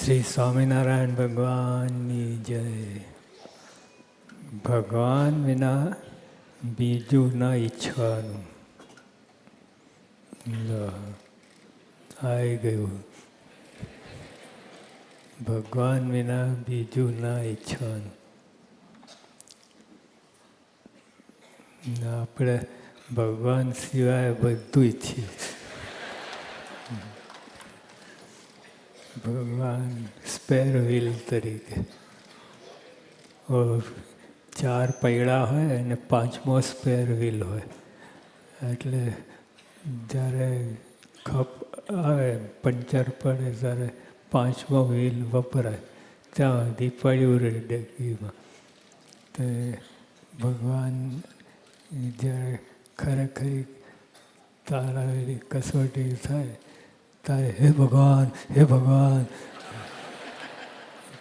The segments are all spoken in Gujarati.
શ્રી સ્વામિનારાયણ ભગવાનની જય. ભગવાન વિના બીજું ના ઈચ્છવાનું. આવી ગયું. ભગવાન વિના બીજું ના ઈચ્છવાનું. આપણે ભગવાન સિવાય બધું ઈચ્છીએ. ભગવાન સ્પેર વ્હીલ તરીકે. 4 પૈડા હોય અને 5મો સ્પેર વ્હીલ હોય. એટલે જ્યારે ખપ આવે, પંચર પડે ત્યારે 5મો વ્હીલ વપરાય. ત્યાં સુધી પડ્યું રહે ડેકીમાં. તો ભગવાન જ્યારે ખરેખર તારાવેલી કસોટી થાય ત્યારે હે ભગવાન, હે ભગવાન,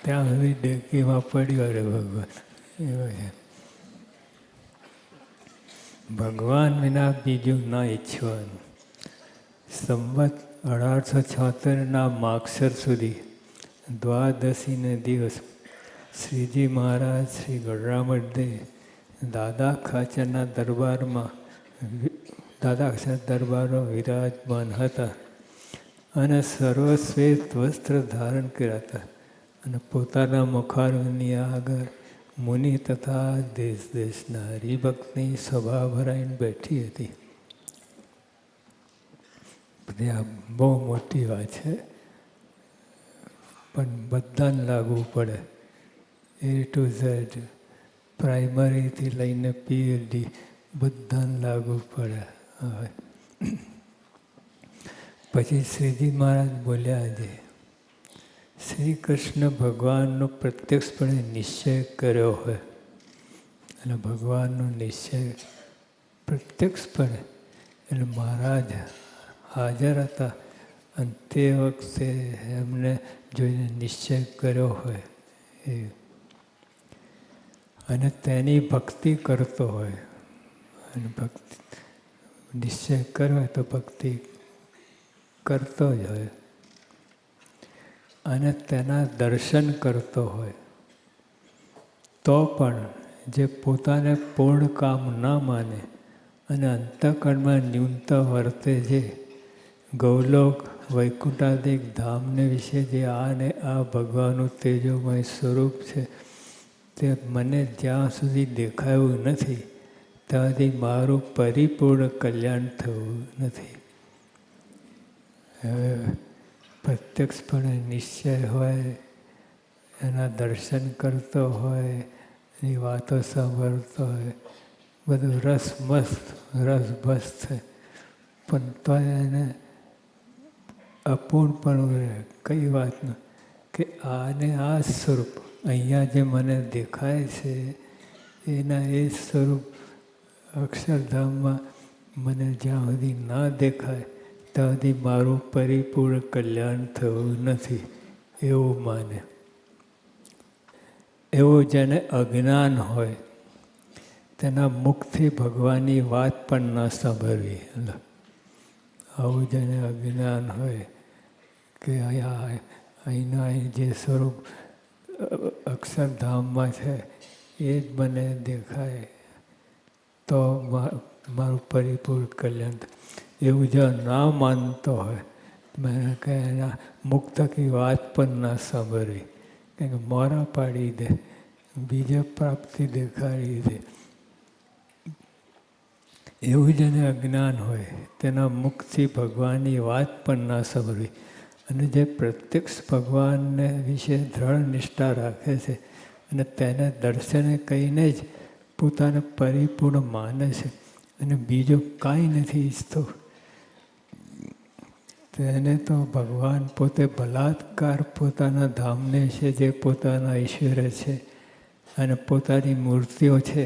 ત્યાં સુધી ડેકીમાં પડ્યો રહે ભગવાન. એવો છે. ભગવાન વિના બીજું ના ઈચ્છવાનું. સંવત 1876ના માગસર સુધી દ્વાદશીને દિવસ શ્રીજી મહારાજ શ્રી ગઢરામદેવ દાદા ખાચરના દરબારમાં વિરાજમાન હતા અને સર્વશ્રેષ્ઠ વસ્ત્ર ધારણ કર્યા હતા અને પોતાના મુખારની આગળ મુનિ તથા દેશ દેશના હરિભક્તની સભા ભરાઈને બેઠી હતી. બધી આ બહુ મોટી વાત છે, પણ બધાને લાગુ પડે. A to Z, પ્રાઇમરીથી લઈને PhD બધાને લાગુ પડે. હવે પછી શ્રીજી મહારાજ બોલ્યા છે, શ્રી કૃષ્ણ ભગવાનનો પ્રત્યક્ષપણે નિશ્ચય કર્યો હોય અને ભગવાનનો નિશ્ચય પ્રત્યક્ષપણે એટલે મહારાજ હાજર હતા અને તે વખતે એમને જોઈને નિશ્ચય કર્યો હોય એ અને તેની ભક્તિ કરતો હોય. અને ભક્તિ નિશ્ચય કર્યો હોય તો ભક્તિ કરતો જ હોય અને તેના દર્શન કરતો હોય. તો પણ જે પોતાને પૂર્ણ કામ ના માને અને અંતઃકરણમાં ન્યૂનતા વર્તે છે, ગૌલોક વૈકુંઠાદિક ધામને વિશે જે આ ભગવાનનું તેજોમય સ્વરૂપ છે તે મને જ્યાં સુધી દેખાયું નથી ત્યાં સુધી મારું પરિપૂર્ણ કલ્યાણ થયું નથી. હવે પ્રત્યક્ષપણે નિશ્ચય હોય, એના દર્શન કરતો હોય, એની વાતો સાંભળતો હોય, બધું રસભસ છે, પણ તો એને અપૂર્ણપણું રહે. કઈ વાતનું કે આને આ સ્વરૂપ અહીંયા જે મને દેખાય છે એના એ સ્વરૂપ અક્ષરધામમાં મને જ્યાં સુધી ના દેખાય ત્યાં સુધી મારું પરિપૂર્ણ કલ્યાણ થયું નથી એવું માને. એવું જેને અજ્ઞાન હોય તેના મુખથી ભગવાનની વાત પણ ન સાંભળવી. આવું જેને અજ્ઞાન હોય કે અહીંના જે સ્વરૂપ અક્ષરધામમાં છે એ જ મને દેખાય તો મારું પરિપૂર્ણ કલ્યાણ. એવું જો ના માનતો હોય મને કહે એના મુખ થકી વાત પણ ના સાંભળવી, કારણ કે મોરા પાડી દે, બીજે પ્રાપ્તિ દેખાડી દે. એવું જેને અજ્ઞાન હોય તેના મુખથી ભગવાનની વાત પણ ના સાંભળવી. અને જે પ્રત્યક્ષ ભગવાનને વિશે દ્રઢ નિષ્ઠા રાખે છે અને તેને દર્શને કહીને જ પોતાને પરિપૂર્ણ માને છે અને બીજું કાંઈ નથી ઈચ્છતો, તેને તો ભગવાન પોતે બલાત્કાર પોતાના ધામને છે જે પોતાના ઈશ્વરે છે અને પોતાની મૂર્તિઓ છે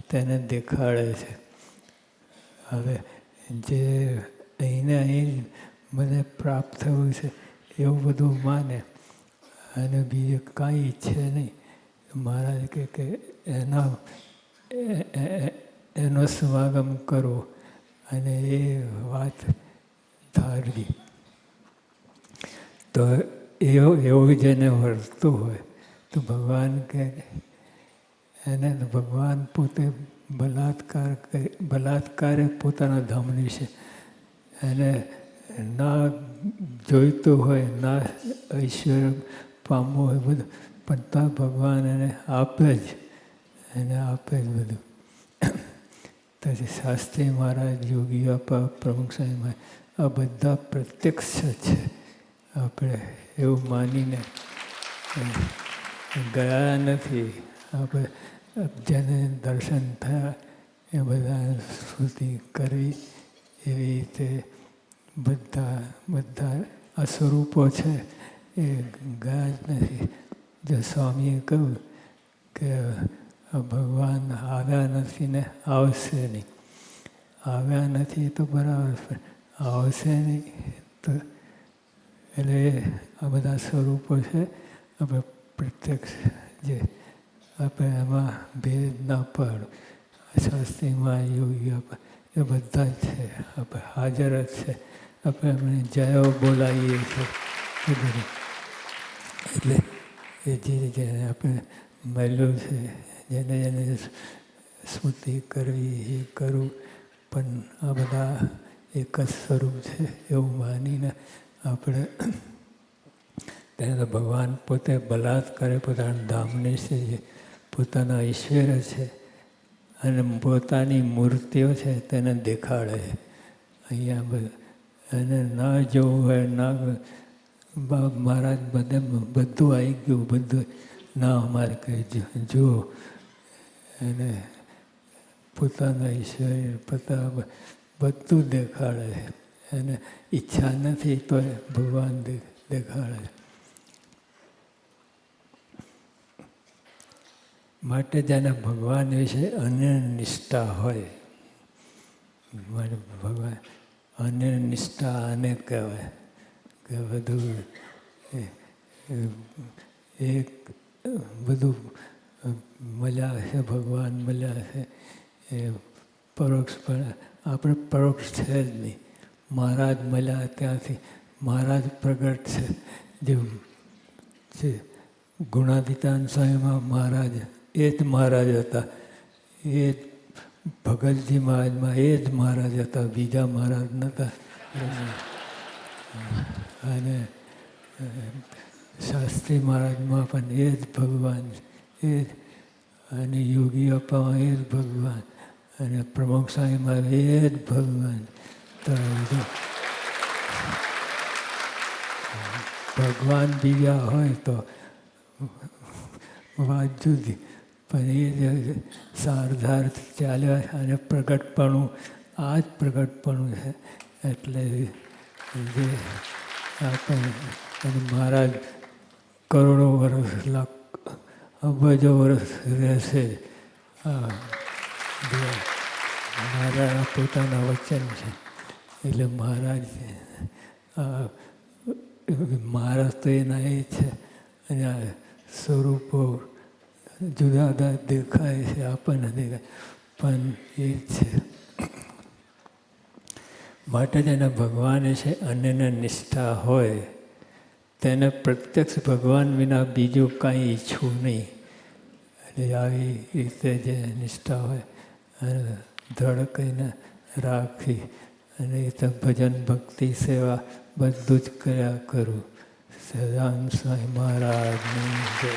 તેને દેખાડે છે. હવે જે અહીંને અહીં મને પ્રાપ્ત થયું છે એવું બધું માને અને બીજું કાંઈ ઈચ્છે નહીં. મહારાજ કે એનો સમાગમ કરવો અને એ વાત ધારવી. તો એવું જેને વર્તતું હોય તો ભગવાન કહે એને ભગવાન પોતે બલાત્કારે પોતાના ધામની છે. એને ના જોઈતું હોય, ના ઐશ્વર્ય પામવું હોય બધું, પણ ત્યાં ભગવાન એને આપે જ બધું. પછી શાસ્ત્રી મહારાજ, યોગી બાપા, પ્રમુખ સ્વામી મહારાજ, આ બધા પ્રત્યક્ષ છે. આપણે એવું માનીને ગયા નથી. આપણે જેને દર્શન થયા એ બધા સ્તુતિ કરવી. એવી રીતે બધા આ સ્વરૂપો છે એ ગયા જ નથી. જો સ્વામીએ કહ્યું કે ભગવાન આવ્યા નથી ને આવશે નહીં. આવ્યા નથી તો બરાબર, આવશે નહીં તો એટલે આ બધા સ્વરૂપો છે. આપણે પ્રત્યક્ષ જે આપણે એમાં ભેદ ના પાડો. શાસ્ત્રીમાં યોગી એ બધા જ છે, આપણે હાજર જ છે. આપણે એમને જયો બોલાવીએ છીએ એ બધું. એટલે એ જેને આપણે મળ્યું છે, જેને સ્મૃતિ કરવી એ કરવું, પણ આ બધા એક જ સ્વરૂપ છે એવું માનીને આપણે તેને તો ભગવાન પોતે બલાત્કારે પોતાના ધામને છે, પોતાના ઈશ્વર છે અને પોતાની મૂર્તિઓ છે તેને દેખાડે. અહીંયા એને ના જોવું હોય, ના મહારાજ બધું આવી ગયું, બધું ના અમારે કંઈ જુઓ. એને પોતાના ઈશ્વર બધું દેખાડે. એને ઈચ્છા નથી તો ભગવાન દેખાડે. માટે જેને ભગવાન વિશે અન્ય નિષ્ઠા હોય, ભગવાન અન્ય નિષ્ઠા આને કહેવાય કે બધું એક બધું મળ્યા છે, ભગવાન મળ્યા છે એ પરોક્ષ. પણ આપણે પરોક્ષ છે જ નહીં. મહારાજ મળ્યા ત્યાંથી મહારાજ પ્રગટ છે. જેવું છે ગુણાતીતાન સ્વામીમાં મહારાજ એ જ મહારાજ હતા. એ જ ભગતજી મહારાજમાં એ જ મહારાજ હતા, બીજા મહારાજ નહોતા. અને શાસ્ત્રી મહારાજમાં પણ એ જ ભગવાન, એ જ. અને યોગી અપ્પામાં એ જ ભગવાન, અને પ્રમુખ સ્વામીમાં એ જ ભગવાન. તો ભગવાન બીજા હોય તો વાત જુદી, પણ એ જ સારધાર્થ ચાલ્યા અને પ્રગટપણું આ જ પ્રગટપણું છે. એટલે જે આપણે અને મહારાજ કરોડો વર્ષ, લાખ, અબજો વર્ષ રહેશે. મહારાજના પોતાના વચન છે. એટલે મહારાજ મહારાજ તો એના એ છે. અને આ સ્વરૂપો જુદા જુદા દેખાય છે, આપણને દેખાય, પણ એ જ છે. માટે જેને ભગવાન છે અન્યને નિષ્ઠા હોય તેને પ્રત્યક્ષ ભગવાન વિના બીજું કાંઈ ઈચ્છવું નહીં. એટલે આવી રીતે જે નિષ્ઠા હોય અને દ્રઢ કરીને રાખી અને એ તો ભજન, ભક્તિ, સેવા બધું જ કર્યા કરું. સદાનંદ સ્વામી મહારાજની જય.